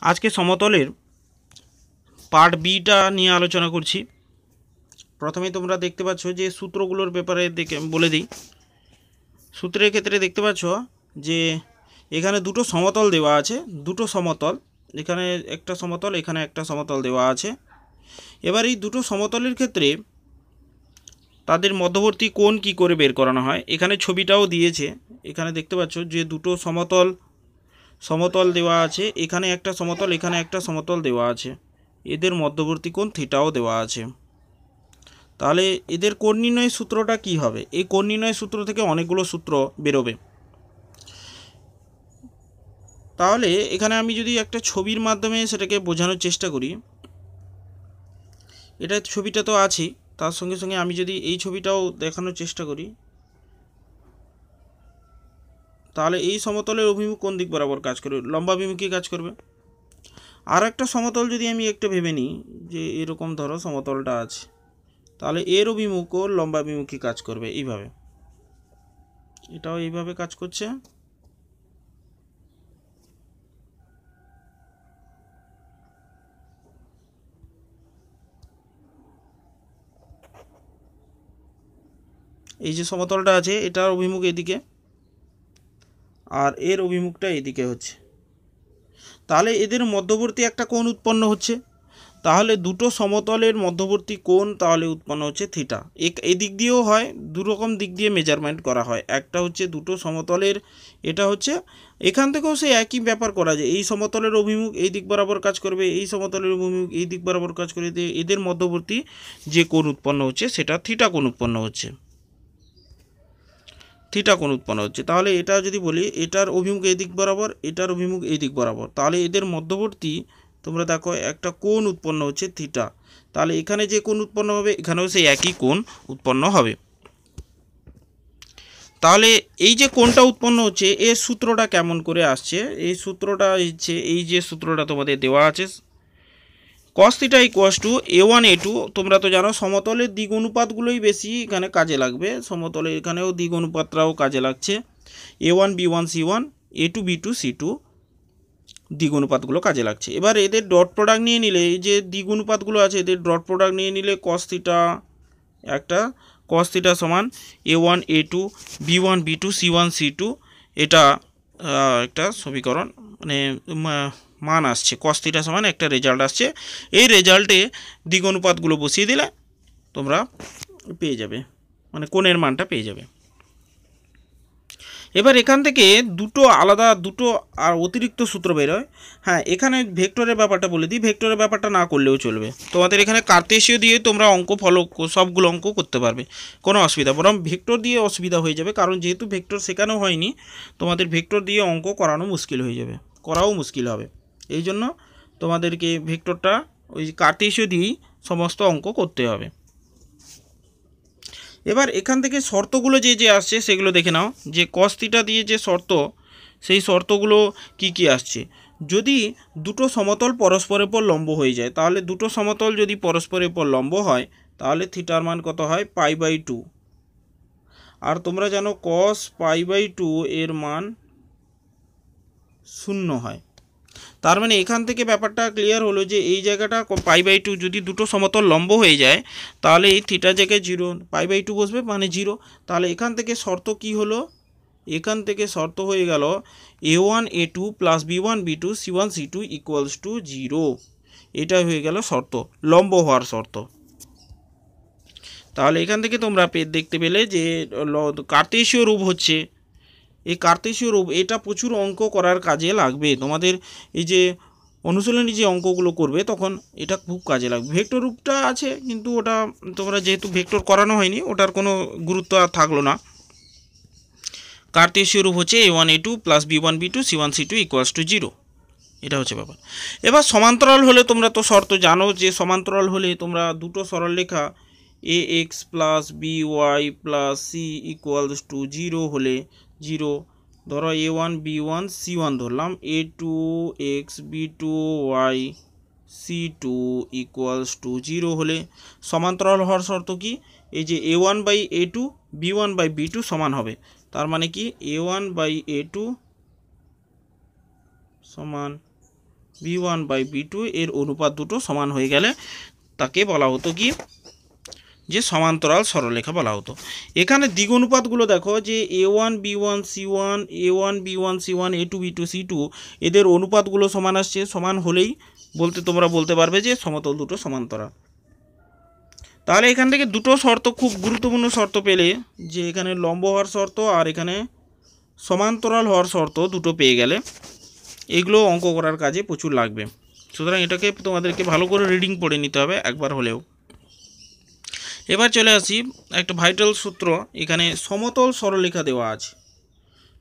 আজকে সমতলের part beta নিয়ে আলোচনা করছি। প্রথমেই তোমরা দেখতে পাচ্ছ যে সূত্রগুলোর ব্যাপারে বলে দিই। সূত্রের ক্ষেত্রে দেখতে পাচ্ছ যে এখানে দুটো সমতল দেওয়া আছে, দুটো সমতল, এখানে একটা সমতল, এখানে একটা সমতল দেওয়া আছে। এবার এই দুটো সমতলের ক্ষেত্রে তাদের মধ্যবর্তী কোণ কি করে বের করানো হয়, এখানে ছবিটাও দিয়েছে। এখানে দেখতে পাচ্ছ যে দুটো সমতল দেওয়া আছে, এখানে একটা সমতল, এখানে একটা সমতল দেওয়া আছে, এদের মধ্যবর্তী কোণ থিটাও দেওয়া আছে। তাহলে এদের কোণ নির্ণয়ের সূত্রটা কি হবে? এই কোণ নির্ণয়ের সূত্র থেকে অনেকগুলো সূত্র বেরোবে। তাহলে এখানে আমি যদি একটা ছবির মাধ্যমে সেটাকে বোঝানোর চেষ্টা করি, এটা ছবিটা তো আছেই, তার সঙ্গে সঙ্গে আমি যদি এই ছবিটাও দেখানোর চেষ্টা করি, তাহলে এই সমতলের অভিমুখ কোন দিক বরাবর কাজ করবে? লম্বাভিমুখী কাজ করবে। আর একটা সমতল যদি আমি একটা ভেবে নিই যে এরকম ধরো সমতলটা আছে, তাহলে এর অভিমুখও লম্বাভিমুখী কাজ করবে এইভাবে, এটাও এইভাবে কাজ করছে। এই যে সমতলটা আছে এটার অভিমুখ এদিকে, আর এর অভিমুখটা এদিকে হচ্ছে। তাহলে এদের মধ্যবর্তী একটা কোণ উৎপন্ন হচ্ছে। তাহলে দুটো সমতলের মধ্যবর্তী কোণ তাহলে উৎপন্ন হচ্ছে থিটা। এদিক দিয়েও হয়, দুরকম দিক দিয়ে মেজারমেন্ট করা হয়। একটা হচ্ছে দুটো সমতলের, এটা হচ্ছে এখান থেকেও সেই একই ব্যাপার করা যায়। এই সমতলের অভিমুখ এই দিক বরাবর কাজ করবে, এই সমতলের অভিমুখ এই দিক বরাবর কাজ করে, এদের মধ্যবর্তী যে কোণ উৎপন্ন হচ্ছে সেটা থিটা কোণ উৎপন্ন হচ্ছে, থিটা কোণ উৎপন্ন হচ্ছে। তাহলে এটা যদি বলি এটার অভিমুখ এই দিক বরাবর, এটার অভিমুখ এই দিক বরাবর, তাহলে এদের মধ্যবর্তী তোমরা দেখো একটা কোণ উৎপন্ন হচ্ছে থিটা। তাহলে এখানে যে কোণ উৎপন্ন হবে এখানেও সেই একই কোণ উৎপন্ন হবে। তাহলে এই যে কোণটা উৎপন্ন হচ্ছে এর সূত্রটা কেমন করে আসছে? এই সূত্রটা হচ্ছে এই যে সূত্রটা তোমাদের দেওয়া আছে, cos θ = a1 a2। তোমরা তো জানো সমতলের দিক অনুপাতগুলোই বেশি এখানে কাজে লাগবে, সমতলের এখানেও দিক অনুপাতটাও কাজে লাগছে। a1 b1 c1, a2 b2 c2 দিক অনুপাতগুলো কাজে লাগছে। এবার এদের ডট প্রোডাক্ট নিয়ে নিলে, এই যে দিক অনুপাতগুলো আছে এদের ডট প্রোডাক্ট নিয়ে নিলে cos θ একটা, cos θ সমান a1 a2 b1 b2 c1 c2, এটা একটা সমীকরণ মানে মান আসছে। cos θ সমান একটা রেজাল্ট আসছে। এই রেজাল্টে দিক অনুপাতগুলো বসিয়ে দিলে তোমরা পেয়ে যাবে, মানে কোণের মানটা পেয়ে যাবে। এবার এখান থেকে দুটো আর অতিরিক্ত সূত্র বেরোয়। হ্যাঁ, এখানে ভেক্টরের ব্যাপারটা বলে দিই, ভেক্টরের ব্যাপারটা না করলেও চলবে। তোমাদের এখানে কার্তেশীয় দিয়ে তোমরা অঙ্ক সবগুলো অঙ্ক করতে পারবে, কোনো অসুবিধা। বরং ভেক্টর দিয়ে অসুবিধা হয়ে যাবে, কারণ যেহেতু ভেক্টর শেখানো হয়নি তোমাদের ভেক্টর দিয়ে অঙ্ক করানো মুশকিল হয়ে যাবে, করাও মুশকিল হবে। এই জন্য তোমাদেরকে ভেক্টরটা ওই কার্তেশীয় দিয়েই সমস্ত অঙ্ক করতে হবে। এবার এখান থেকে শর্তগুলো যে আসছে সেগুলো দেখে নাও। যে cos θ দিয়ে যে শর্ত, সেই শর্তগুলো কি কি আসছে? যদি দুটো সমতল পরস্পরের উপর লম্ব হয়ে যায়, তাহলে দুটো সমতল যদি পরস্পরের উপর লম্ব হয় তাহলে থিটার মান কত হয়? π/2। আর তোমরা জানো cos π/2 এর মান 0 হয়। তার মানে এখান থেকে ব্যাপারটা ক্লিয়ার হলো যে এই জায়গাটা π/2 যদি দুটো সমতল লম্ব হয়ে যায় তাহলে এই থিটার জায়গায় 0, π/2 বসবে মানে 0। তাহলে এখান থেকে শর্ত কি হলো? এখান থেকে শর্ত হয়ে গেল a1 a2 + b1 b2 c1 c2 = 0। এটা হয়ে গেল শর্ত, লম্ব হওয়ার শর্ত। তাহলে এখান থেকে তোমরা দেখতে পেলে যে কার্তেশীয় রূপ হচ্ছে, এই কার্তেশীয় রূপ এটা প্রচুর অঙ্ক করার কাজে লাগবে। তোমাদের এই যে অনুশীলনী যে অঙ্কগুলো করবে তখন এটা খুব কাজে লাগবে। ভেক্টর রূপটা আছে কিন্তু ওটা তোমরা যেহেতু ভেক্টর করানো হয়নি ওটার কোনো গুরুত্ব আর থাকলো না। কার্তেশীয় রূপ হচ্ছে a1 a2 + b1 b2 c1 c2 = 0। এটা হচ্ছে ব্যাপার। এবার সমান্তরাল হলে তোমরা তো শর্ত জানো যে সমান্তরাল হলে তোমরা দুটো সরলরেখা ax + by + c = 0 হলে 0, ধরো a1 b1 c1 ধরলাম, a2 x b2 y c2 = 0 হলে সমান্তরাল হওয়ার শর্ত কি? এই যে a1/a2 b1/b2 সমান হবে। তার মানে কি a1/a2 সমান v1/v2 এর অনুপাত দুটো সমান হয়ে গেলে তাকে বলা হতো কি, যে সমান্তরাল সরলরেখা বলা হতো। এখানে দিক অনুপাতগুলো দেখো যে a1 b1 c1, a1 b1 c1, a2 b2 c2 এদের অনুপাতগুলো সমান আসছে। সমান হলেই তোমরা বলতে পারবে যে সমতল দুটো সমান্তরাল। তাহলে এখান থেকে দুটো শর্ত, খুব গুরুত্বপূর্ণ শর্ত পেলে, যে এখানে লম্ব হওয়ার শর্ত আর এখানে সমান্তরাল হওয়ার শর্ত দুটো পেয়ে গেলে এগুলো অঙ্ক করার কাজে প্রচুর লাগবে। সুতরাং এটাকে তোমাদেরকে ভালো করে রিডিং পড়ে নিতে হবে একবার হলেও। এবার চলে আসি একটা ভাইটাল সূত্র। এখানে সমতল সরলরেখা দেওয়া আছে।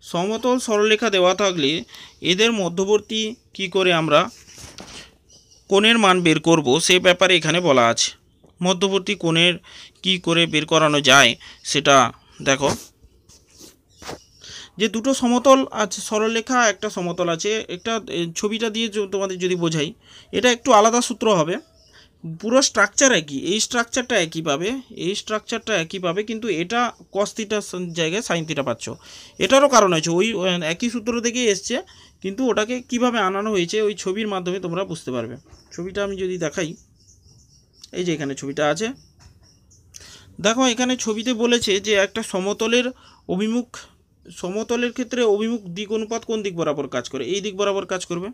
সমতল সরলরেখা দেওয়া থাকলে এদের মধ্যবর্তী কি করে আমরা কোণের মান বের করব সে ব্যাপারে এখানে বলা আছে। মধ্যবর্তী কোণের কি করে বের করানো যায় সেটা দেখো। যে দুটো সমতল আছে, সরলরেখা একটা সমতল আছে, একটা ছবিটা দিয়ে তোমাদের যদি বোঝাই, এটা একটু আলাদা সূত্র হবে। পুরো স্ট্রাকচার একই, এই স্ট্রাকচারটা একই পাবে, এই স্ট্রাকচারটা একই পাবে, কিন্তু এটা কস থিটার জায়গায় সাইন থিটা পাচ্ছ। এটারও কারণ আছে, ওই একই সূত্র থেকেই এসছে, কিন্তু ওটাকে কিভাবে আনানো হয়েছে ওই ছবির মাধ্যমে তোমরা বুঝতে পারবে। ছবিটা আমি যদি দেখাই, এই যে এখানে ছবিটা আছে, দেখো এখানে ছবিতে বলেছে যে একটা সমতলের অভিমুখ, সমতলের ক্ষেত্রে অভিমুখ দিক অনুপাত কোন দিক বরাবর কাজ করে? এই দিক বরাবর কাজ করবে।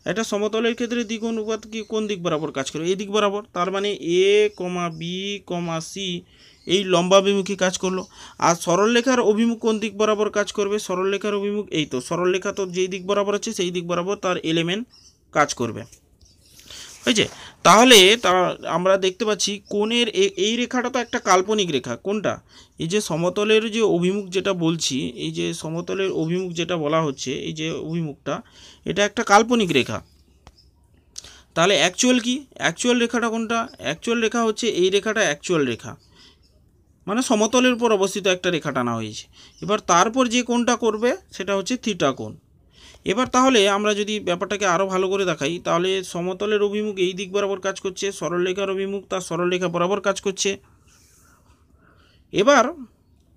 একটা সমতলের ক্ষেত্রে দিক অনুপাত কি কোন দিক বরাবর কাজ করে? এই দিক বরাবর। তার মানে a, b, c এই লম্বাভিমুখী কাজ করলো। আর সরলরেখার অভিমুখ কোন দিক বরাবর কাজ করবে? সরলরেখার অভিমুখ এই তো, সরলরেখা তো যেই দিক বরাবর আছে সেই দিক বরাবর তার এলিমেন্ট কাজ করবে, হয়েছে। তাহলে আমরা দেখতে পাচ্ছি কোণের এই রেখাটা তো একটা কাল্পনিক রেখা। কোনটা? এই যে সমতলের যে অভিমুখ যেটা বলছি, এই যে সমতলের অভিমুখ যেটা বলা হচ্ছে, এই যে অভিমুখটা, এটা একটা কাল্পনিক রেখা। তাহলে অ্যাকচুয়াল কি? অ্যাকচুয়াল রেখাটা কোনটা? অ্যাকচুয়াল রেখা হচ্ছে এই রেখাটা অ্যাকচুয়াল রেখা, মানে সমতলের উপর অবস্থিত একটা রেখা টানা হয়েছে। এবার তারপর যে কোণটা করবে সেটা হচ্ছে থিটা কোণ। এবার তাহলে আমরা যদি ব্যাপারটাকে আরও ভালো করে দেখাই, তাহলে সমতলের অভিমুখ এই দিক বরাবর কাজ করছে, সরলরেখার অভিমুখ তার সরলরেখা বরাবর কাজ করছে। এবার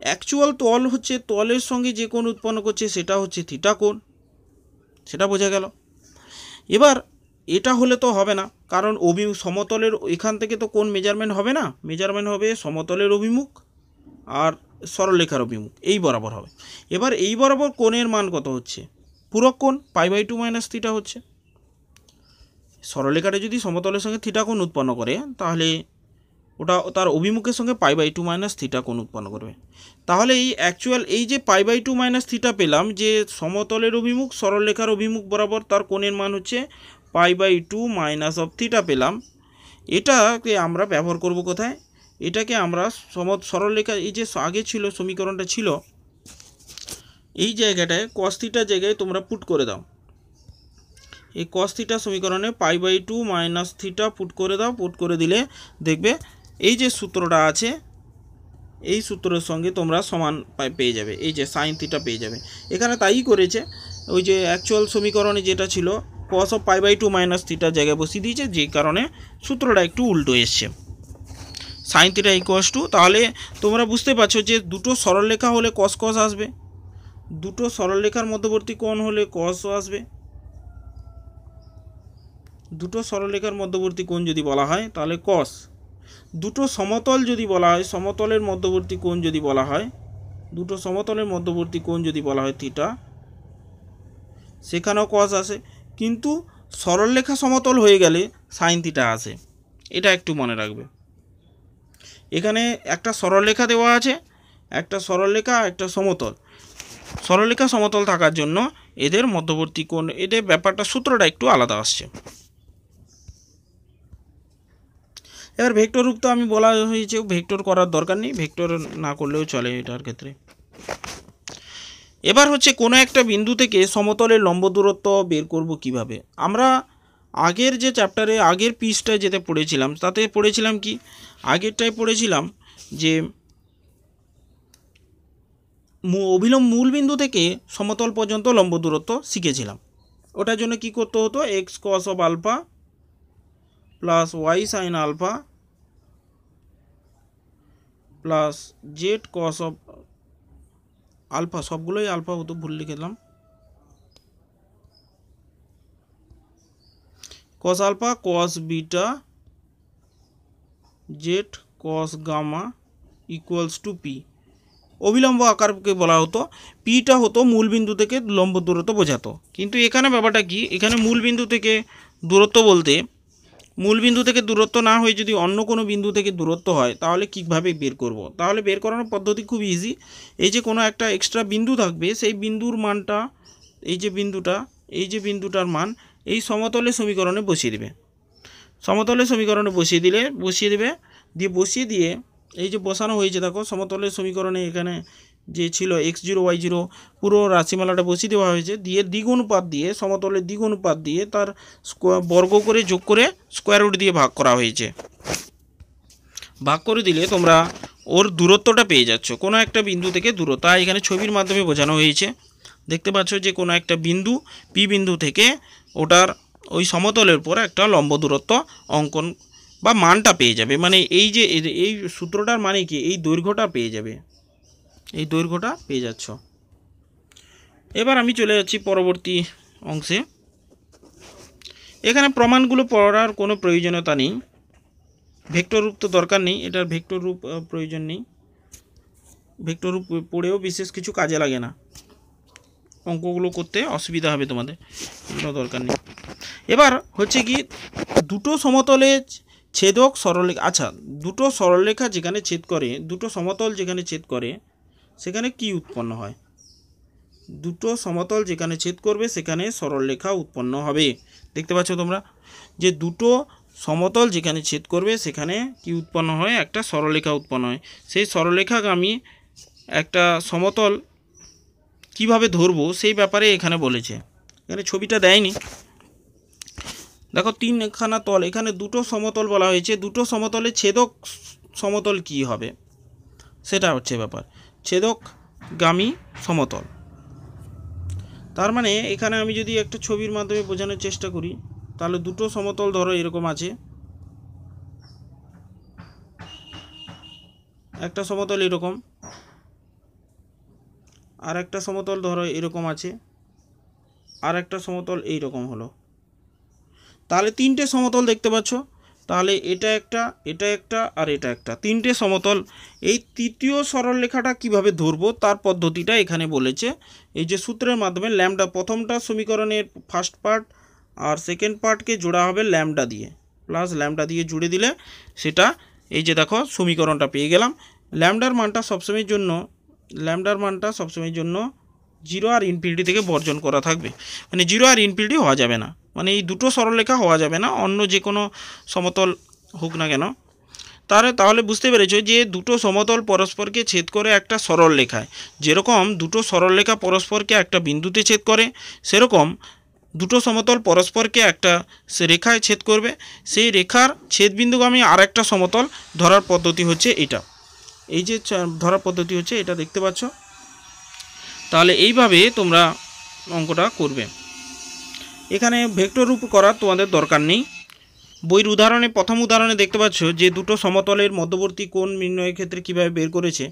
অ্যাকচুয়াল তল হচ্ছে, তলের সঙ্গে যে কোণ উৎপন্ন করছে সেটা হচ্ছে থিটা কোণ, সেটা বোঝা গেল। এবার এটা হলে তো হবে না, কারণ সমতলের এখান থেকে তো কোণ মেজারমেন্ট হবে না, মেজারমেন্ট হবে সমতলের অভিমুখ আর সরলরেখার অভিমুখ, এই বরাবর হবে। এবার এই বরাবর কোণের মান কত হচ্ছে? পূরক কোণ π/2 - থিটা হচ্ছে। সরলরেখাটা যদি সমতলের সঙ্গে থিটা কোণ উৎপন্ন করে তাহলে ওটা তার অভিমুখের সঙ্গে π/2 - থিটা কোণ উৎপন্ন করবে। তাহলে এই অ্যাকচুয়াল এই যে π/2 - থিটা পেলাম, যে সমতলের অভিমুখ সরলরেখার অভিমুখ বরাবর তার কোণের মান হচ্ছে π/2 - থিটা পেলাম। এটাকে আমরা ব্যবহার করব কোথায়? এটাকে আমরা সরলরেখা, এই যে আগে ছিল সমীকরণটা ছিল, এই জায়গাটায় cos থিটার জায়গায় তোমরা পুট করে দাও। এই cos থিটা সমীকরণে π/2 - থিটা পুট করে দাও। পুট করে দিলে দেখবে এই যে সূত্রটা আছে, এই সূত্রের সঙ্গে তোমরা সমান পেয়ে যাবে, এই যে সাইন থিটা পেয়ে যাবে। এখানে তাই করেছে, ওই যে অ্যাকচুয়াল সমীকরণে যেটা ছিল cos অফ π/2 - থিটার জায়গায় বসিয়ে দিয়েছে, যে কারণে সূত্রটা একটু উল্টো এসছে। সাইন থিটা ইকুয়ালস টু, তাহলে তোমরা বুঝতে পারছো যে দুটো সরলরেখা হলে cos cos আসবে, দুটো সরলরেখার মধ্যবর্তী কোণ হলে cos আসবে। দুটো সরলরেখার মধ্যবর্তী কোণ যদি বলা হয় তাহলে cos, দুটো সমতল যদি বলা হয়, সমতলের মধ্যবর্তী কোণ যদি বলা হয়, দুটো সমতলের মধ্যবর্তী কোণ যদি বলা হয় থিটা, সেখানেও cos আসে। কিন্তু সরলরেখা সমতল হয়ে গেলে সাইন থিটা আসে, এটা একটু মনে রাখবে। এখানে একটা সরলরেখা দেওয়া আছে, একটা সরলরেখা একটা সমতল। সরলরেখা সমতল থাকার জন্য এদের মধ্যবর্তী কোণ, এদের ব্যাপারটা সূত্রটা একটু আলাদা আসছে। এবার ভেক্টর রূপ তো আমি বলা হয়েছে, ভেক্টর করার দরকার নেই, ভেক্টর না করলেও চলে এটার ক্ষেত্রে। এবার হচ্ছে কোনো একটা বিন্দু থেকে সমতলের লম্ব দূরত্ব বের করব কিভাবে। আমরা আগের যে চ্যাপ্টারে আগের পৃষ্ঠায় যেতে পড়েছিলাম, তাতে পড়েছিলাম কি, আগেরটায় পড়েছিলাম যে অভিলম্ব মূল বিন্দু থেকে সমতল পর্যন্ত লম্ব দূরত্ব শিখেছিলাম। ওটার জন্য কি করতে হতো? x cos of alpha plus y sine alpha plus z cos of alpha, সবগুলোই আলফা হতো, ভুল লিখলাম। Cos alpha cos beta z cos gamma equals to p. অবিলম্ব আকারকে বলা হতো, পিটা হতো মূল বিন্দু থেকে লম্ব দূরত্ব বোঝাতো। কিন্তু এখানে ব্যাপারটা কি, এখানে মূল বিন্দু থেকে দূরত্ব বলতে মূল বিন্দু থেকে দূরত্ব না হয়ে যদি অন্য কোনো বিন্দু থেকে দূরত্ব হয় তাহলে কীভাবে বের করব? তাহলে বের করানোর পদ্ধতি খুব ইজি। এই যে কোনো একটা এক্সট্রা বিন্দু থাকবে, সেই বিন্দুর মানটা এই যে বিন্দুটার মান এই সমতলের সমীকরণে বসিয়ে দেবে। সমতলের সমীকরণে বসিয়ে দিয়ে এই যে বসানো হয়েছে দেখো সমতলের সমীকরণে, এখানে যে ছিল x0 y0 পুরো রাশিমালাটা বসিয়ে দেওয়া হয়েছে, দিয়ে দ্বিগুণপাত দিয়ে সমতলের দ্বিগুণপাত দিয়ে তার বর্গ করে যোগ করে স্কোয়ার রুট দিয়ে ভাগ করা হয়েছে। ভাগ করে দিলে তোমরা ওর দূরত্বটা পেয়ে যাচ্ছ, কোনো একটা বিন্দু থেকে দূরত্ব। এখানে ছবির মাধ্যমে বোঝানো হয়েছে, দেখতে পাচ্ছ যে কোনো একটা বিন্দু পি বিন্দু থেকে ওটার ওই সমতলের উপর একটা লম্ব দূরত্ব অঙ্কন বা মানটা পেয়ে যাবে। মানে এই যে এই সূত্রটার মানে কি, এই দৈর্ঘ্যটা পেয়ে যাবে, এই দৈর্ঘ্যটা পেয়ে যাচ্ছ। এবার আমি চলে যাচ্ছি পরবর্তী অংশে। এখানে প্রমাণগুলো পড়ার কোনো প্রয়োজনীয়তা নেই, ভেক্টর রূপ তো দরকার নেই, এটার ভেক্টর রূপ প্রয়োজন নেই, ভেক্টর রূপ পড়েও বিশেষ কিছু কাজে লাগে না, অঙ্কগুলো করতে অসুবিধা হবে তোমাদের, কোনো দরকার নেই। এবার হচ্ছে কি, দুটো সমতলে ছেদক সরলরেখা, আচ্ছা দুটো সরলরেখা যেখানে ছেদ করে, দুটো সমতল যেখানে ছেদ করে সেখানে কি উৎপন্ন হয়? দুটো সমতল যেখানে ছেদ করবে সেখানে সরলরেখা উৎপন্ন হবে। দেখতে পাচ্ছ তোমরা যে দুটো সমতল যেখানে ছেদ করবে সেখানে কি উৎপন্ন হয়? একটা সরলরেখা উৎপন্ন হয়। সেই সরলরেখাগামী একটা সমতল কিভাবে ধরবো সেই ব্যাপারে এখানে বলেছে, এখানে ছবিটা দেয়নি। দেখো তিনখানা তল, এখানে দুটো সমতল বলা হয়েছে, দুটো সমতলে ছেদক সমতল কি হবে সেটা হচ্ছে ব্যাপার, ছেদকগামী সমতল। তার মানে এখানে আমি যদি একটা ছবির মাধ্যমে বোঝানোর চেষ্টা করি, তাহলে দুটো সমতল ধরো এরকম আছে, একটা সমতল এরকম, আর একটা সমতল ধরো এরকম আছে, আর একটা সমতল এইরকম হলো, তাহলে তিনটে সমতল দেখতে পাচ্ছ। তাহলে এটা একটা, এটা একটা, আর এটা একটা, তিনটে সমতল। এই তৃতীয় সরলরেখাটা কিভাবে ধরবো তার পদ্ধতিটা এখানে বলেছে। এই যে সূত্রের মাধ্যমে ল্যামডা, প্রথমটা সমীকরণের ফার্স্ট পার্ট আর সেকেন্ড পার্টকে জোড়া হবে ল্যামডা দিয়ে, প্লাস ল্যামডা দিয়ে জুড়ে দিলে সেটা এই যে দেখো সমীকরণটা পেয়ে গেলাম। ল্যামডার মানটা সবসময়ের জন্য 0 আর ইনফিনিটি থেকে বর্জন করা থাকবে, মানে 0 আর ইনফিনিটি হওয়া যাবে না, মানে এই দুটো সরলরেখা হওয়া যাবে না, অন্য যে কোনো সমতল হোক না কেন। তাহলে বুঝতে পেরেছো যে দুটো সমতল পরস্পরকে ছেদ করে একটা সরলরেখায়, যেরকম দুটো সরলরেখা পরস্পরকে একটা বিন্দুতে ছেদ করে, সেরকম দুটো সমতল পরস্পরকে একটা রেখায় ছেদ করবে, সেই রেখার ছেদবিন্দুগামী আর একটা সমতল ধরার পদ্ধতি হচ্ছে এটা, এই যে ধরার পদ্ধতি হচ্ছে এটা, দেখতে পাচ্ছ। তাহলে এইভাবে তোমরা অঙ্কটা করবে, এখানে ভেক্টর রূপ করার তোমাদের দরকার নেই। বইয়ের উদাহরণে, প্রথম উদাহরণে দেখতে পাচ্ছ যে দুটো সমতলের মধ্যবর্তী কোণ নির্ণয়ের ক্ষেত্রে কীভাবে বের করেছে।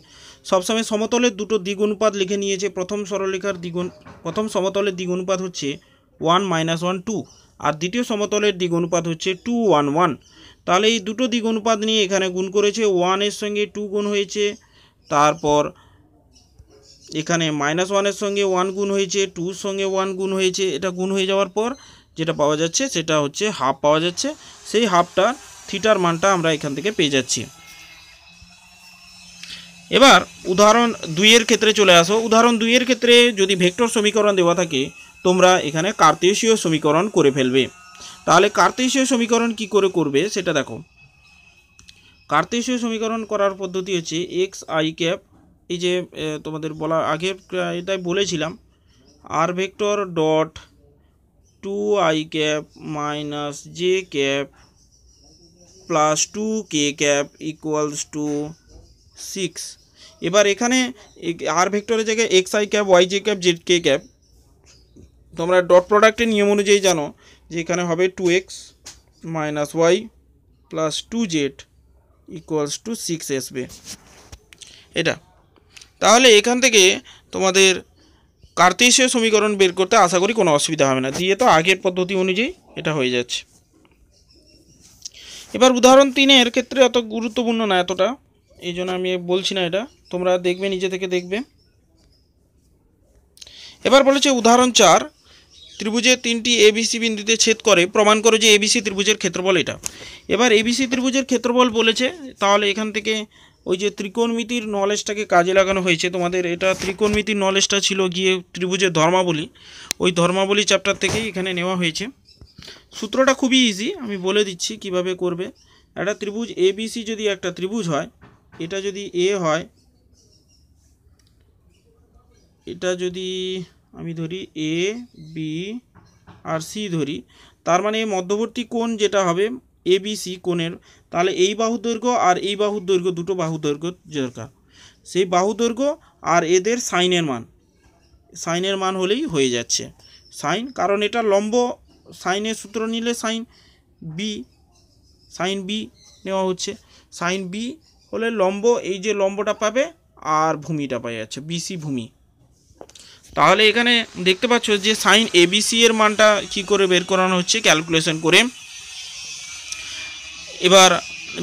সবসময় সমতলের দুটো দ্বিগুণপাত লিখে নিয়েছে। প্রথম সমতলের দ্বিগুণপাত হচ্ছে 1 - 1 2, আর দ্বিতীয় সমতলের দ্বিগুণপাত হচ্ছে 2 1 1। তাহলে এই দুটো দ্বিগুণপাত নিয়ে এখানে গুণ করেছে, 1 এর সঙ্গে 2 গুণ হয়েছে, তারপর এখানে -1 এর সঙ্গে 1 গুণ হয়েছে, 2 এর সঙ্গে 1 গুণ হয়েছে, এটা গুণ হয়ে যাওয়ার পর যেটা পাওয়া যাচ্ছে সেটা হচ্ছে হাফ পাওয়া যাচ্ছে। সেই হাফটা থিটার মানটা আমরা এখান থেকে পেয়ে যাচ্ছি। এবার উদাহরণ 2 এর ক্ষেত্রে চলে আসো। উদাহরণ 2 এর ক্ষেত্রে যদি ভেক্টর সমীকরণ দেওয়া থাকে, তোমরা এখানে কার্তেশীয় সমীকরণ করে ফেলবে। তাহলে কার্তেশীয় সমীকরণ কি করে করবে সেটা দেখো। কার্তেশীয় সমীকরণ করার পদ্ধতি হচ্ছে এক্স আই ক্যাপ, এই যে তোমাদের বলা আগে এটাই বলেছিলাম, আর vector dot 2i cap minus j cap plus 2k cap equals to 6। এবার এখানে আর ভেক্টরের জায়গায় x i cap y j cap z k cap, তোমরা ডট প্রোডাক্টের নিয়ম অনুযায়ী জানো যে এখানে হবে 2x minus y plus 2z equals to 6 আসবে এটা। তাহলে এখান থেকে তোমাদের কার্তেশীয় সমীকরণ বের করতে আশা করি কোনো অসুবিধা হবে না, দিয়ে তো আগের পদ্ধতি অনুযায়ী এটা হয়ে যাচ্ছে। এবার উদাহরণ 3-এর ক্ষেত্রে অত গুরুত্বপূর্ণ না এতটা, এই জন্য আমি বলছি না, এটা তোমরা দেখবে, নিজে থেকে দেখবে। এবার বলেছে উদাহরণ 4, ত্রিভুজে 3টি এবিসি বিন্দুতে ছেদ করে প্রমাণ করো যে এবিসি ত্রিভুজের ক্ষেত্রফল এটা। এবার এবিসি ত্রিভুজের ক্ষেত্রফল বলেছে, তাহলে এখান থেকে ওই যে ত্রিকোণমিতির নলেজটাকে কাজে লাগানো হয়েছে। তোমাদের এটা ত্রিকোণমিতির নলেজটা ছিল গিয়ে ত্রিভুজের ধর্মাবলী, ওই ধর্মাবলী চ্যাপ্টার থেকেই এখানে নেওয়া হয়েছে। সূত্রটা খুবই ইজি, আমি বলে দিচ্ছি কিভাবে করবে। একটা ত্রিভুজ এবিসি যদি একটা ত্রিভুজ হয়, এটা যদি এ হয়, এটা যদি আমি ধরি এ বি আর সি ধরি, তার মানে মধ্যবর্তী কোণ যেটা হবে এবিসি কোণের, তাহলে এই বাহুর দৈর্ঘ্য আর এই বাহুর দৈর্ঘ্য, দুটো বাহুর দৈর্ঘ্য দরকার। সেই বাহু দৈর্ঘ্য আর এদের সাইনের মান হলেই হয়ে যাচ্ছে। সাইন, কারণ এটা লম্ব, সাইনের সূত্র নিলে সাইন বি নেওয়া হচ্ছে। সাইন বি হলে লম্ব, এই যে লম্বটা পাবে আর ভূমিটা পাওয়া যাচ্ছে, বিসি ভূমি। তাহলে এখানে দেখতে পাচ্ছ যে সাইন এবিসি এর মানটা কি করে বের করানো হচ্ছে ক্যালকুলেশন করে। এবার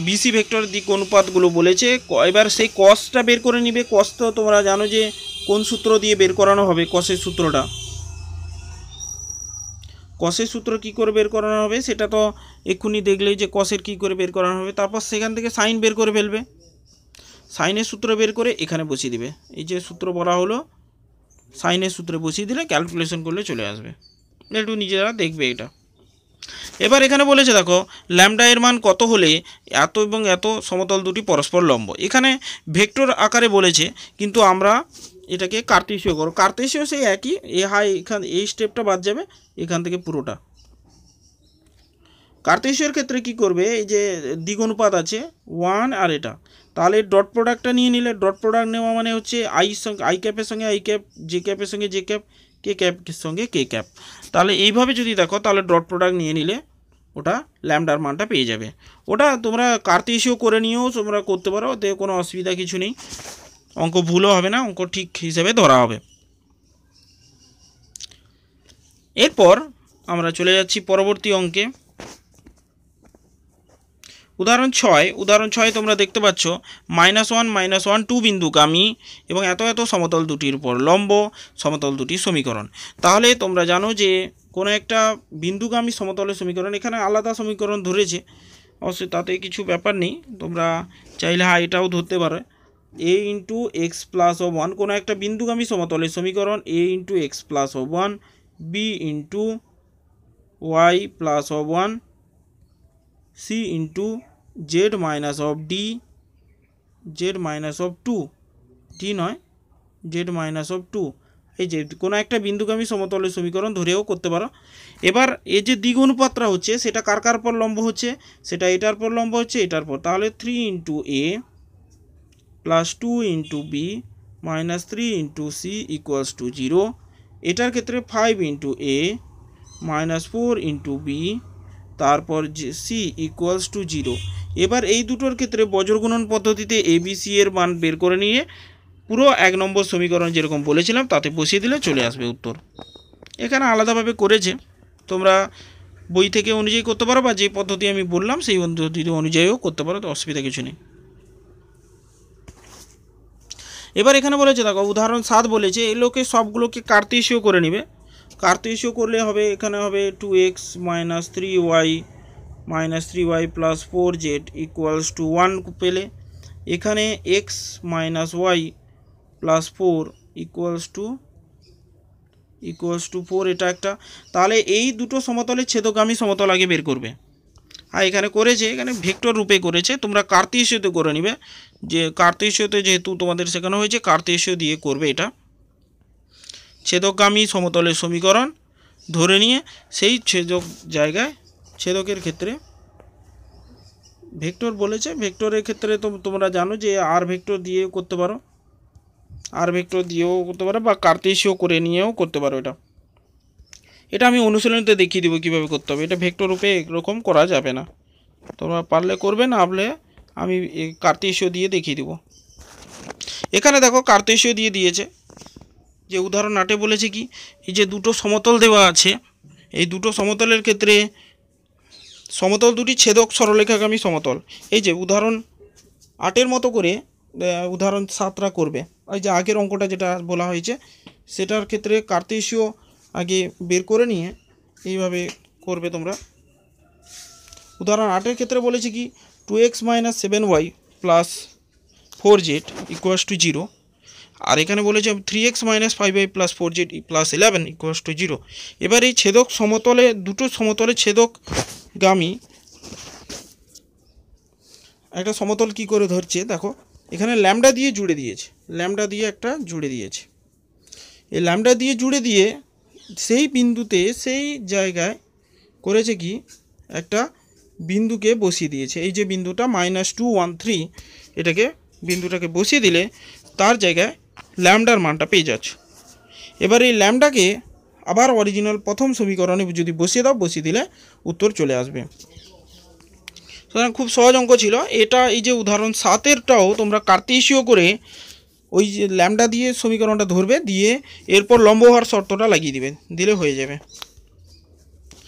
বিসি ভেক্টর দিক অনুপাতগুলো বলেছে, এবার সেই কসটা বের করে নিবে। কস তো তোমরা জানো যে কোন সূত্র দিয়ে বের করানো হবে, কসের সূত্রটা। কসের সূত্র কি করে বের করানো হবে সেটা তো এক্ষুনি দেখলেই যে কসের কি করে বের করানো হবে। তারপর সেখান থেকে সাইন বের করে ফেলবে, সাইনের সূত্র বের করে এখানে বসিয়ে দিবে। এই যে সূত্র বলা হলো, সাইনের সূত্রে বসিয়ে দিলে ক্যালকুলেশন করলে চলে আসবে। একটু নিজেরা দেখবে এটা। এবার এখানে বলেছে দেখো ল্যামডা এর মান কত হলে এত এবং এত সমতল দুটি পরস্পর লম্ব। এখানে ভেক্টর আকারে বলেছে, কিন্তু আমরা এটাকে কার্তেশীয় করো। কার্তেশীয় সেই একই, এখানে এই স্টেপটা বাদ যাবে, এখান থেকে পুরোটা। কার্তেশীয়র ক্ষেত্রে কি করবে, এই যে দিক অনুপাত আছে 1 আর এটা, তাহলে ডট প্রোডাক্টটা নিয়ে নিলে, ডট প্রোডাক্ট নেওয়া মানে হচ্ছে আই ক্যাপের সঙ্গে আই ক্যাপ, জে ক্যাপের সঙ্গে জে ক্যাপ, কে ক্যাপের সঙ্গে কে ক্যাপ। তাহলে এইভাবে যদি দেখো, তাহলে ডট প্রোডাক্ট নিয়ে নিলে ওটা ল্যামডার মানটা পেয়ে যাবে। ওটা তোমরা কার্তেশীয় করে নিয়েও তোমরা করতে পারো, ওতে কোনো অসুবিধা কিছু নেই, অঙ্ক ভুলও হবে না, অঙ্ক ঠিক হিসেবে ধরা হবে। এরপর আমরা চলে যাচ্ছি পরবর্তী অঙ্কে। উদাহরণ 6 তোমরা দেখতে পাচ্ছ -1 -1 2 বিন্দুগামী এবং এত এত সমতল দুটির উপর লম্ব সমতল দুটি সমীকরণ। তাহলে তোমরা জানো যে কোনো একটা বিন্দুগামী সমতলের সমীকরণ, এখানে আলাদা সমীকরণ ধরেছে, অবশ্যই তাতে কিছু ব্যাপার নেই, তোমরা চাইলে এটাও ধরতে পারো। a ইন্টু এক্স প্লাস ও 1 কোনো একটা বিন্দুগামী সমতলের সমীকরণ, a ইন্টু এক্স প্লাস ও 1, b ইন্টু ওয়াই প্লাস ও 1, c into z minus of D, z minus of 2, D নয় জেড মাইনাস অফ 2। এই যে কোনো একটা বিন্দুগামী সমতলের সমীকরণ ধরেও করতে পারো। এবার এই যে দ্বিগুণ অনুপাতটা হচ্ছে সেটা কার কার পর লম্ব হচ্ছে, সেটা এটার পর লম্ব হচ্ছে, এটার পর। তাহলে 3 into a plus 2 into b minus 3 into c equals to 0। এটার ক্ষেত্রে 5 into a minus 4 into b, তারপর সি ইকুয়ালস টু 0। এবার এই দুটোর ক্ষেত্রে বজ্রগুণন পদ্ধতিতে এবিসি এর মান বের করে নিয়ে পুরো 1 নম্বর সমীকরণ যেরকম বলেছিলাম তাতে বসিয়ে দিলে চলে আসবে উত্তর। এখানে আলাদাভাবে করেছে, তোমরা বই থেকে অনুযায়ী করতে পারো, বা যে পদ্ধতি আমি বললাম সেই পদ্ধতি অনুযায়ীও করতে পারো, তো অসুবিধা কিছু নেই। এবার এখানে বলেছে দেখো উদাহরণ 7 বলেছে এগুলোকে সবগুলোকে কার্তেশীয় করে নেবে। কার্তেশীয় করলে হবে, এখানে হবে 2x minus 3y plus 4z equals to 1 পেলে, এখানে x minus y plus 4 equals to 4, এটা একটা। তাহলে এই দুটো সমতলের ছেদগামী সমতল আগে বের করবে। আর এখানে করেছে, এখানে ভেক্টর রূপে করেছে, তোমরা কার্তেশীয়তে করে নিবে, যে কার্তেশীয়তে যেহেতু তোমাদের শেখানো হয়েছে কার্তেশীয় দিয়ে করবে। এটা ছেদকগামী সমতলের সমীকরণ ধরে নিয়ে সেই ছেদক জায়গায়, ছেদকের ক্ষেত্রে ভেক্টর বলেছে, ভেক্টরের ক্ষেত্রে তো তোমরা জানো যে আর ভেক্টর দিয়েও করতে পারো, আর ভেক্টর দিয়েও করতে পারো, বা কার্তেশীয় করে নিয়েও করতে পারো। এটা আমি অনুশীলনীতে দেখিয়ে দেবো কীভাবে করতে হবে। এটা ভেক্টর রূপে এরকম করা যাবে না, তোমরা পারলে করবে, না হলে আমি কার্তেশীয় দিয়ে দেখিয়ে দেবো। এখানে দেখো কার্তেশীয় দিয়ে দিয়েছে, যে উদাহরণ 8 বলেছে কি, এই যে দুটো সমতল দেওয়া আছে, এই দুটো সমতলের ক্ষেত্রে সমতল দুটি ছেদক সরলরেখাগামী সমতল। এই যে উদাহরণ 8 মতো করে উদাহরণ 7টা করবে। ওই যে আগের অঙ্কটা যেটা বলা হয়েছে সেটার ক্ষেত্রে কার্তেশীয় আগে বের করে নিয়ে এইভাবে করবে তোমরা। উদাহরণ 8 ক্ষেত্রে বলেছে কি 2x - 7y + 4z = 0, আর এখানে বলেছে 3x - 5y + 4z + 11 = 0। এবার এই ছেদক সমতলে দুটো সমতলে ছেদকগামী একটা সমতল কি করে ধরছে দেখো, এখানে ল্যামডা দিয়ে জুড়ে দিয়েছে, ল্যামডা দিয়ে একটা জুড়ে দিয়েছে। এই ল্যামডা দিয়ে জুড়ে দিয়ে সেই বিন্দুতে সেই জায়গায় করেছে কি একটা বিন্দুকে বসিয়ে দিয়েছে। এই যে বিন্দুটা -2 1 3, এটাকে বিন্দুটাকে বসিয়ে দিলে তার জায়গায় ল্যামডার মানটা পেয়ে যাচ্ছে। এবার এই ল্যামডাকে আবার অরিজিনাল প্রথম সমীকরণে যদি বসিয়ে দাও, বসিয়ে দিলে উত্তর চলে আসবে। সুতরাং খুব সহজ অঙ্ক ছিল এটা। এই যে উদাহরণ 7টাও তোমরা কার্তেশীয় করে ওই যে ল্যামডা দিয়ে সমীকরণটা ধরবে, দিয়ে এরপর লম্ব হওয়ার শর্তটা লাগিয়ে দিবে, দিলে হয়ে যাবে।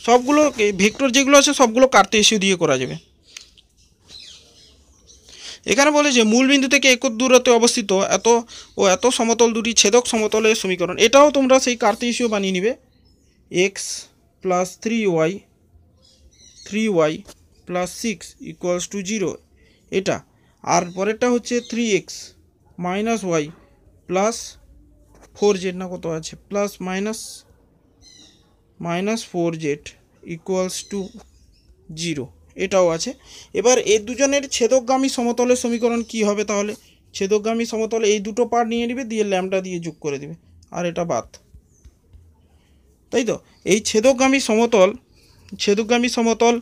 সবগুলো ভেক্টর যেগুলো আছে সবগুলো কার্তেশীয় দিয়ে করা যাবে। এখানে বলে যে মূল বিন্দু থেকে একক দূরত্বে অবস্থিত এত সমতল দুটি ছেদক সমতলের সমীকরণ, এটাও তোমরা সেই কার্তেশীয় বানিয়ে নিবে। x + 3y + 6 = 0 এটা, আর পরেরটা হচ্ছে 3x - y + 4z না কত আছে +-4z = 0 এটাও আছে। এবার এই দুজনের ছেদকগামী সমতলের সমীকরণ কি হবে, তাহলে ছেদকগামী সমতলে এই দুটো পার নিয়ে নেবে, দিয়ে ল্যামডা দিয়ে যোগ করে দেবে, আর এটা বাদ, তাই তো। এই ছেদকগামী সমতল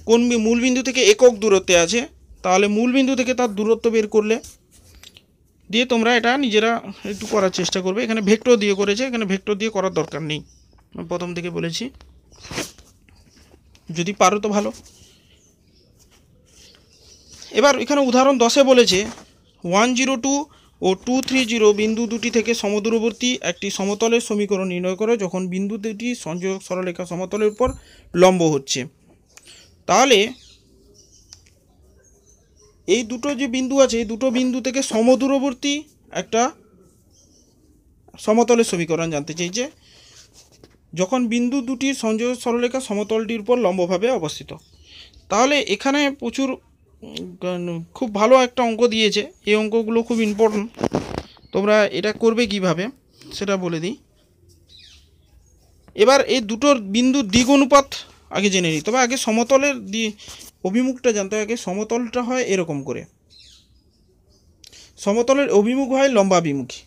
কোন মূল বিন্দু থেকে একক দূরত্বে আছে, তাহলে মূল বিন্দু থেকে তার দূরত্ব বের করলে দিয়ে তোমরা এটা নিজেরা একটু করার চেষ্টা করবে। এখানে ভেক্টর দিয়ে করেছে, এখানে ভেক্টর দিয়ে করার দরকার নেই, আমি প্রথম থেকে বলেছি, যদি পারো তো ভালো। এবার এখানে উদাহরণ 10 বলেছে 102 ও 230 বিন্দু দুটি থেকে সমদূরবর্তী একটি সমতলের সমীকরণ নির্ণয় করে যখন বিন্দু দুটি সংযোগ সরলরেখা সমতলের উপর লম্ব হচ্ছে। তাহলে এই দুটো যে বিন্দু আছে, এই দুটো বিন্দু থেকে সমদূরবর্তী একটা সমতলের সমীকরণ জানতে চাইছে যখন বিন্দু দুটির সংযোগ সরলরেখা সমতলটির উপর লম্বভাবে অবস্থিত। তাহলে এখানে খুব ভালো একটা অঙ্ক দিয়েছে, এই অঙ্কগুলো খুব ইম্পর্টেন্ট। তোমরা এটা করবে কিভাবে সেটা বলে দিই। এবার এই দুটোর বিন্দুর দিক অনুপাত আগে জেনে নিই, তবে আগে সমতলের অভিমুখটা জানতে হবে। আগে সমতলটা হয় এরকম করে, সমতলের অভিমুখ হয় লম্বাভিমুখী।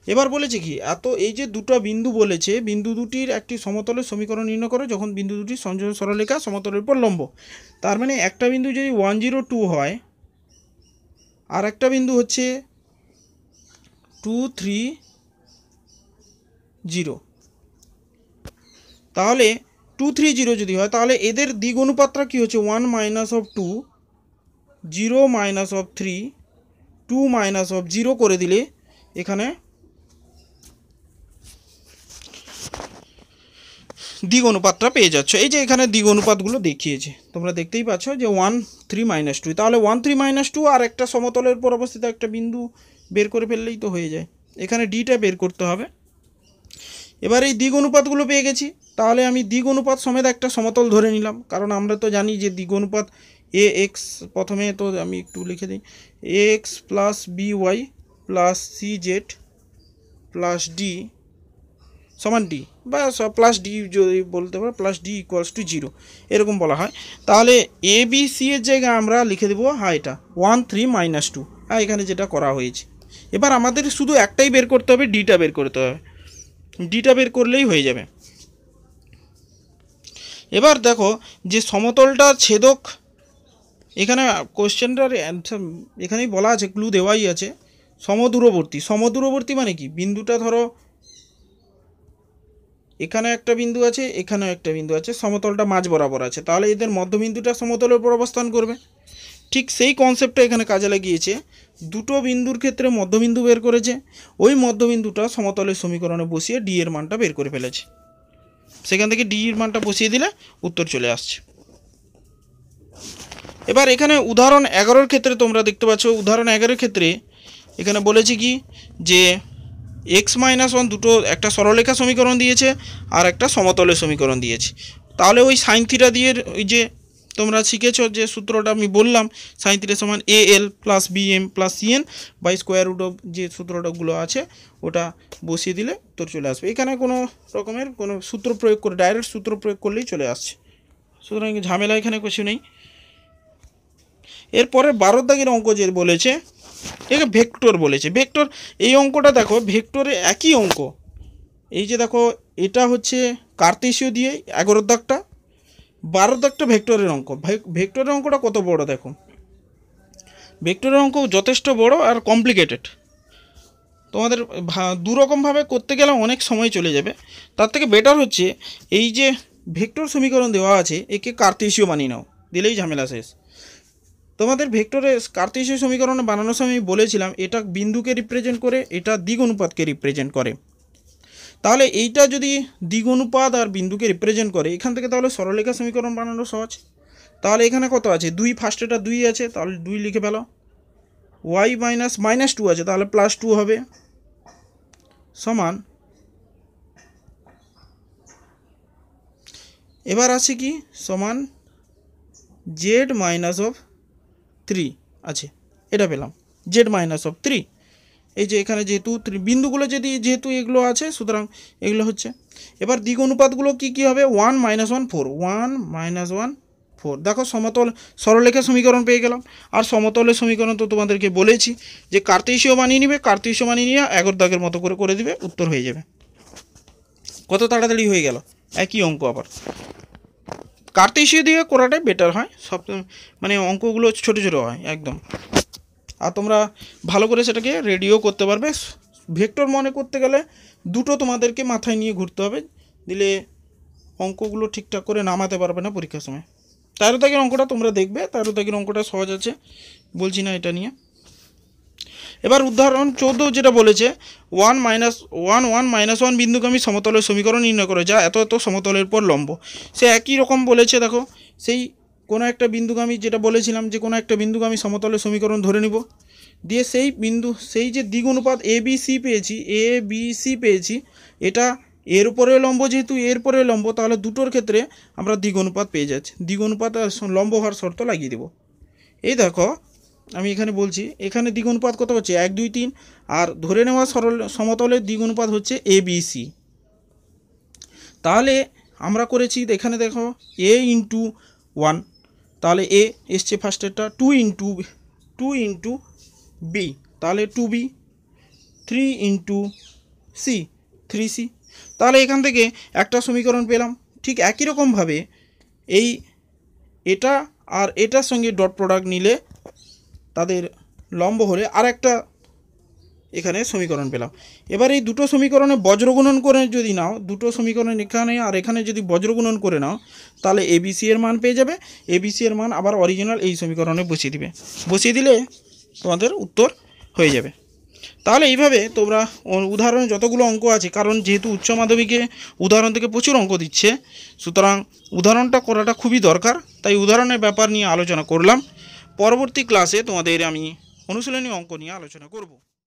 এবার বলেছে কি এই যে দুটো বিন্দু বলেছে, বিন্দু দুটির একটি সমতলের সমীকরণ নির্ণয় করে যখন বিন্দু দুটি সংযোগ সরলরেখা সমতলের উপর লম্ব। তার মানে একটা বিন্দু যদি 102 হয়, আর একটা বিন্দু হচ্ছে 230, তাহলে 230 যদি হয়, তাহলে এদের দিক অনুপাতটা কি হচ্ছে 1 - 2 0 - 3 2 - 0 করে দিলে এখানে দিক অনুপাতটা পেয়ে যাচ্ছ। এই যে এখানে দিক অনুপাতগুলো দেখিয়েছে, তোমরা দেখতেই পাচ্ছ যে 1 3 - 2, তাহলে 1 3 - 2 আর একটা সমতলের উপর অবস্থিত একটা বিন্দু বের করে ফেললেই তো হয়ে যায়। এখানে ডিটা বের করতে হবে। এবার এই দিক অনুপাতগুলো পেয়ে গেছি, তাহলে আমি দিক অনুপাত সমেত একটা সমতল ধরে নিলাম, কারণ আমরা তো জানি যে দিক অনুপাত ax, প্রথমে তো আমি একটু লিখে দিই, ax + by + cz + d সমান d, বা +d যদি বলতে পারো, +d = 0 এরকম বলা হয়। তাহলে এ বি সি এর জায়গায় আমরা লিখে দেবো এটা 1 3 - 2, এখানে যেটা করা হয়েছে। এবার আমাদের শুধু একটাই বের করতে হবে, ডিটা বের করতে হবে, ডিটা বের করলেই হয়ে যাবে। এবার দেখো যে সমতলটা ছেদক, এখানে কোশ্চেনটার অ্যান্সার এখানেই বলা আছে, ক্লু দেওয়াই আছে। সমদূরবর্তী মানে কি, বিন্দুটা ধরো এখানে একটা বিন্দু আছে, এখানেও একটা বিন্দু আছে, সমতলটা মাঝ বরাবর আছে, তাহলে এদের মধ্যবিন্দুটা সমতলের উপর অবস্থান করবে। ঠিক সেই কনসেপ্টটা এখানে কাজে লাগিয়েছে। দুটো বিন্দুর ক্ষেত্রে মধ্যবিন্দু বের করেছে, ওই মধ্যবিন্দুটা সমতলের সমীকরণে বসিয়ে ডি এর মানটা বের করে ফেলেছে। সেখান থেকে ডি এর মানটা বসিয়ে দিলে উত্তর চলে আসছে। এবার এখানে উদাহরণ 11 ক্ষেত্রে তোমরা দেখতে পাচ্ছ, উদাহরণ 11 ক্ষেত্রে এখানে বলেছে কি যে x-1 দুটো, একটা সরলরেখা সমীকরণ দিয়েছে আর একটা সমতলের সমীকরণ দিয়েছে। তাহলে ওই সাইন থিটা দিয়ে, ওই যে তোমরা শিখেছো যে সূত্রটা আমি বললাম, সাইন থিটা সমান AL plus BM plus CN by square root of যে সূত্রটাগুলো আছে ওটা বসিয়ে দিলে উত্তর চলে আসবে। এখানে কোনো রকমের কোনো সূত্র প্রয়োগ করে, ডাইরেক্ট সূত্র প্রয়োগ করলেই চলে আসছে, সুতরাং ঝামেলা এখানে কিছু নেই। এরপরে 12 দাগের অঙ্ক যে বলেছে, একে ভেক্টর বলেছে। ভেক্টর, এই অঙ্কটা দেখো ভেক্টরে একই অঙ্ক। এই যে দেখো এটা হচ্ছে কার্তেশীয় দিয়ে 11 দাগটা, 12 দাগটা ভেক্টরের অঙ্ক। ভেক্টরের অঙ্কটা কত বড় দেখো, ভেক্টরের অঙ্ক যথেষ্ট বড় আর কমপ্লিকেটেড। তোমাদের দুরকমভাবে করতে গেলে অনেক সময় চলে যাবে, তার থেকে বেটার হচ্ছে এই যে ভেক্টর সমীকরণ দেওয়া আছে একে কার্তেশীয় বানিয়ে নাও, দিলেই ঝামেলা শেষ। তোমাদের ভেক্টরে কার্তেশীয় সমীকরণ বানানোর সময় আমি বলেছিলাম এটা বিন্দুকে রিপ্রেজেন্ট করে, এটা দিক অনুপাতকে রিপ্রেজেন্ট করে। তাহলে এইটা যদি দিক অনুপাত আর বিন্দুকে রিপ্রেজেন্ট করে, এখান থেকে তাহলে সরলরেখা সমীকরণ বানানো সহজ। তাহলে এখানে কত আছে, 2, ফার্স্টেটা 2 আছে, তাহলে 2 লিখে ফেলো। y মাইনাস 2 আছে, তাহলে প্লাস 2 হবে, সমান। এবার আছে কি সমান z মাইনাস অফ 3 আছে, এটা পেলাম z মাইনাস অফ 3। এই যে এখানে যেহেতু বিন্দুগুলো যেহেতু এগুলো আছে, সুতরাং এগুলো হচ্ছে। এবার দিক অনুপাতগুলো কী হবে, 1 - 1 4, 1 - 1 4। দেখো সমতল সরলরেখা সমীকরণ পেয়ে গেলাম। আর সমতলের সমীকরণ তো তোমাদেরকে বলেছি যে কার্তেশীয় বানিয়ে নিবে, কার্তেশীয় বানিয়ে নিয়ে 11 দাগের মতো করে দিবে, উত্তর হয়ে যাবে। কত তাড়াতাড়ি হয়ে গেল, একই অঙ্ক। আবার কার্তেশীয় দিয়ে করাটাই বেটার হয়, সব মানে অঙ্কগুলো ছোটো ছোটো হয় একদম। আর তোমরা ভালো করে সেটাকে রেডিও করতে পারবে। ভেক্টর মনে করতে গেলে দুটো তোমাদেরকে মাথায় নিয়ে ঘুরতে হবে, দিলে অঙ্কগুলো ঠিকঠাক করে নামাতে পারবে না পরীক্ষার সময়। 13 দাগের অঙ্কটা তোমরা দেখবে, 13 দাগের অঙ্কটা সহজ আছে, বলছি না এটা নিয়ে। এবার উদাহরণ 14 যেটা বলেছে 1 - 1 বিন্দুগামী সমতলের সমীকরণ নির্ণয় করে যা এত এত সমতলের পর লম্ব। সে একই রকম বলেছে, দেখো সেই কোনো একটা বিন্দুগামী, যেটা বলেছিলাম যে কোনো একটা বিন্দুগামী সমতলের সমীকরণ ধরে নিব, দিয়ে সেই বিন্দু, সেই যে দ্বিগ অনুপাত ABC পেয়েছি, এটা এর উপরে লম্ব, যেহেতু এর উপরে লম্ব, তাহলে দুটোর ক্ষেত্রে আমরা দ্বিগ অনুপাত পেয়ে যাচ্ছি। দ্বিগ অনুপাত আর লম্ব হওয়ার শর্ত লাগিয়ে দেব। এই দেখো আমি এখানে বলছি, এখানে দ্বিগ অনুপাত কত হচ্ছে 1 2 3, আর ধরে নেওয়া সমতলের দ্বিগ অনুপাত হচ্ছে ABC। তাহলে আমরা করেছি এখানে দেখো A × 1, তাহলে A এসছে ফার্স্টেরটা, 2 × B, তাহলে 2B, 3 × C, 3C। তাহলে এখান থেকে একটা সমীকরণ পেলাম। ঠিক একই রকমভাবে এটা আর এটার সঙ্গে ডট প্রোডাক্ট নিলে তাদের লম্ব হলে আর একটা এখানে সমীকরণ পেলাম। এবার এই দুটো সমীকরণে বজ্রগুণন করে যদি নাও, দুটো সমীকরণ এখানে আর এখানে যদি বজ্রগুণন করে নাও, তাহলে ABC এর মান পেয়ে যাবে। ABC এর মান আবার অরিজিনাল এই সমীকরণে বসিয়ে দিলে তোমাদের উত্তর হয়ে যাবে। তাহলে এইভাবে তোমরা উদাহরণে যতগুলো অঙ্ক আছে, কারণ যেহেতু উচ্চ মাধ্যমিকে উদাহরণ থেকে প্রচুর অঙ্ক দিচ্ছে, সুতরাং উদাহরণটা করাটা খুবই দরকার, তাই উদাহরণের ব্যাপার নিয়ে আলোচনা করলাম। পরবর্তী ক্লাসে তোমাদের আমি অনুশীলনী অঙ্ক নিয়ে আলোচনা করব।